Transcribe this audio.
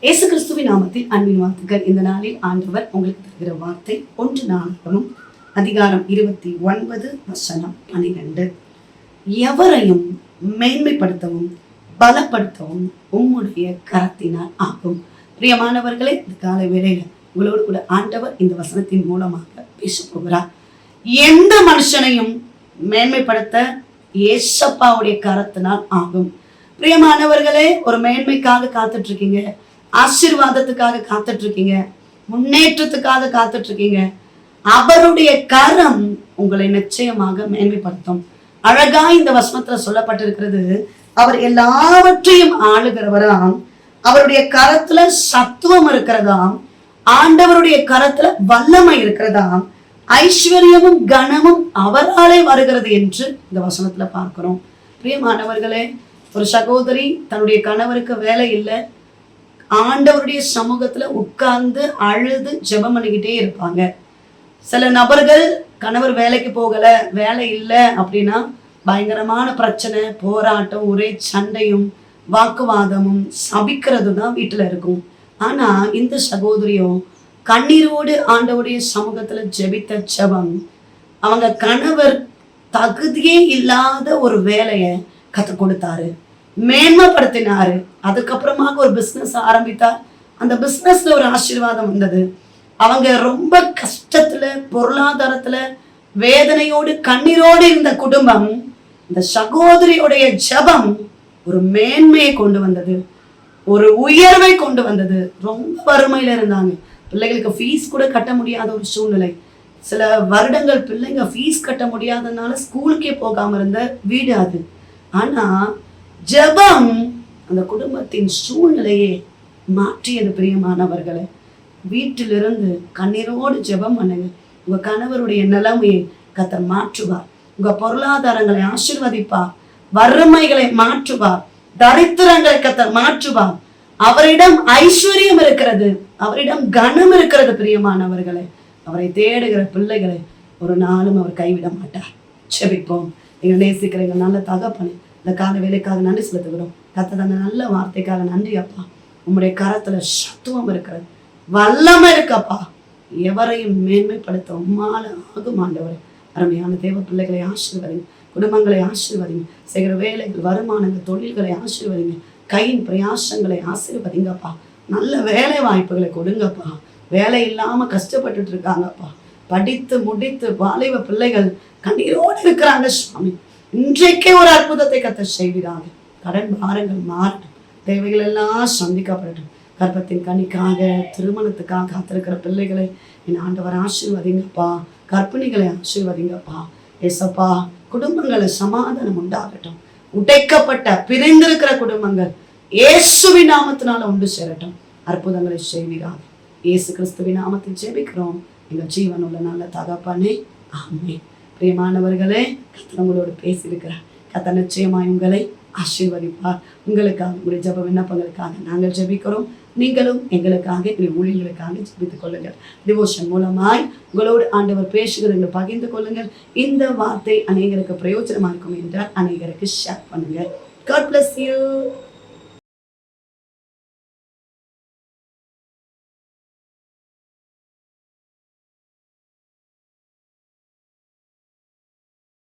இயேசு கிறிஸ்துவின் நாமத்தில் அன்பின் வாழ்த்துக்கள். இந்த நாளில் ஆண்டவர் உங்களுக்கு தருகிற வார்த்தை 1 நாளாகமம் அதிகாரம் 29:12. எவரையும் மேன்மைப்படுத்தவும் பலப்படுத்தவும் உம்முடைய கரத்தினால் ஆகும். பிரியமானவர்களே, இந்த காலை வேளையில உங்களோடு கூட ஆண்டவர் இந்த வசனத்தின் மூலமாக பேச போகிறார். எந்த மனுஷனையும் மேன்மைப்படுத்த ஏசப்பாவுடைய கரத்தினால் ஆகும். பிரியமானவர்களே, ஒரு மேன்மைக்காக காத்துட்டு இருக்கீங்க, ஆசீர்வாதத்துக்காக காத்துட்டு இருக்கீங்க, முன்னேற்றத்துக்காக காத்துட்டு இருக்கீங்க. அவருடைய கரம் உங்களை நிச்சயமாக மேன்மைப்படுத்தும். அழகா இந்த வசனத்துல சொல்லப்பட்டிருக்கிறது, அவர் எல்லாவற்றையும் ஆளுகிறவராம், அவருடைய கரத்துல சத்துவம் இருக்கிறதாம், ஆண்டவருடைய கரத்துல வல்லமை இருக்கிறதாம், ஐஸ்வர்யமும் கனமும் அவராலே வருகிறது என்று இந்த வசனத்துல பார்க்கிறோம். பிரியமானவர்களே, ஒரு சகோதரி தன்னுடைய கணவருக்கு வேலை இல்லை, ஆண்டவருடைய சமூகத்துல உட்கார்ந்து அழுது ஜெபம் பண்ணிக்கிட்டே இருப்பாங்க. சில நபர்கள் கணவர் வேலைக்கு போகல, வேலை இல்லை அப்படின்னா பயங்கரமான பிரச்சனை, போராட்டம், ஒரே சண்டையும் வாக்குவாதமும் சபிக்கிறது தான் வீட்டுல இருக்கும். ஆனா இந்த சகோதரியும் கண்ணீரோடு ஆண்டவருடைய சமூகத்துல ஜெபித்த ஜெபம், அவங்க கணவர் தகுதியே இல்லாத ஒரு வேலையை கற்றுக் கொடுத்தாரு, மேன்மைப்படுத்தினாரு. அதுக்கப்புறமாக ஒரு பிசினஸ் ஆரம்பித்தார். அந்த பிசினஸ்ல ஒரு ஆசீர்வாதம் வந்தது. அவங்க ரொம்ப கஷ்டத்துல, பொருளாதாரத்துல வேதனையோடு கண்ணீரோடு இருந்த குடும்பம், இந்த சகோதரியுடைய ஜெபம் ஒரு மேன்மையை கொண்டு வந்தது, ஒரு உயர்வை கொண்டு வந்தது. ரொம்ப வறுமையில இருந்தாங்க, பிள்ளைகளுக்கு ஃபீஸ் கூட கட்ட முடியாத ஒரு சூழ்நிலை. சில வருடங்கள் பிள்ளைங்க ஃபீஸ் கட்ட முடியாதனால ஸ்கூலுக்கே போகாம இருந்த வீடு அது. ஆனா ஜெபம் அந்த குடும்பத்தின் சூழ்நிலையை மாற்றியது. பிரியமானவர்களே, வீட்டிலிருந்து கண்ணீரோடு ஜெபம் பண்ணுங்க. உங்க கணவருடைய நிலைமையை கர்த்தர் மாற்றுவார். உங்க பொருளாதாரங்களை ஆசீர்வதிப்பார், வறுமைகளை மாற்றுவார், தரித்திரங்களை கர்த்தர் மாற்றுவார். அவரிடம் ஐஸ்வர்யம் இருக்கிறது, அவரிடம் கனம் இருக்கிறது. பிரியமானவர்களே, அவரை தேடுகிற பிள்ளைகளை ஒரு நாளும் அவர் கைவிட மாட்டார். செபிப்போம். எங்களை நேசிக்கிற எங்கள் நல்ல தகப்பனே, இந்த கால வேலைக்காக நன்றி செலுத்துகிறோம். கர்த்தர் அந்த நல்ல வார்த்தைக்காக நன்றி அப்பா. உம்முடைய கரத்துல சத்துவம் இருக்கிறது, வல்லமை இருக்கப்பா. எவரையும் மேன்மைப்படுத்த உம்மால ஆகும் ஆண்டவரே. அருமையான தேவ பிள்ளைகளை ஆசீர்வதிங்க, குடும்பங்களை ஆசீர்வதிங்க, செய்கிற வேலைகள், வருமானங்கள், தொழில்களை ஆசீர்வதிங்க, கையின் பிரயாசங்களை ஆசீர்வதிங்கப்பா. நல்ல வேலை வாய்ப்புகளை கொடுங்கப்பா. வேலை இல்லாம கஷ்டப்பட்டுட்டு இருக்காங்கப்பா. படித்து முடித்து வாலிப பிள்ளைகள் கண்ணீரோடு இருக்கிறாங்க சுவாமி. இன்றைக்கே ஒரு அற்புதத்தை கர்த்தர் செய்கிறாங்க. கடன் பாரங்கள் மாறட்டும், தேவைகள் எல்லாம் சந்திக்கப்படட்டும். கர்ப்பத்தின் கனிக்காக, திருமணத்துக்காக காத்திருக்கிற பிள்ளைகளை என் ஆண்டவர் ஆசீர்வதிங்கப்பா. கர்ப்பிணிகளை ஆசீர்வதிங்கப்பா. ஏசப்பா, குடும்பங்களை சமாதானம் உண்டாகட்டும். உடைக்கப்பட்ட பிரிந்திருக்கிற குடும்பங்கள் இயேசுவின் நாமத்தினால உண்டு சேரட்டும். அற்புதங்களை செய்வீராக. இயேசு கிறிஸ்துவின் நாமத்தில் ஜெபிக்கிறோம் எங்கள் ஜீவனுள்ள நல்ல தகப்பனே, ஆமென். பிரியமானவர்களே, கர்த்தர் உங்களோடு பேசியிருக்கிறார். கர்த்தர் நிச்சயமாய் உங்களை ஆசீர்வதிப்பார். உங்களுக்காக, உங்களுடைய ஜெப விண்ணப்பங்களுக்காக நாங்கள் ஜெபிக்கிறோம். நீங்களும் எங்களுக்காக, எங்கள் ஊழியர்களுக்காக ஜெபித்துக் கொள்ளுங்கள். டிவோஷன் மூலமாய் உங்களோடு ஆண்டவர் பேசுகிறதை பகிர்ந்து கொள்ளுங்கள். இந்த வார்த்தை அநேகருக்கு பிரயோஜனமா இருக்கும் என்றால் அநேகருக்கு ஷேர் பண்ணுங்க. God bless you.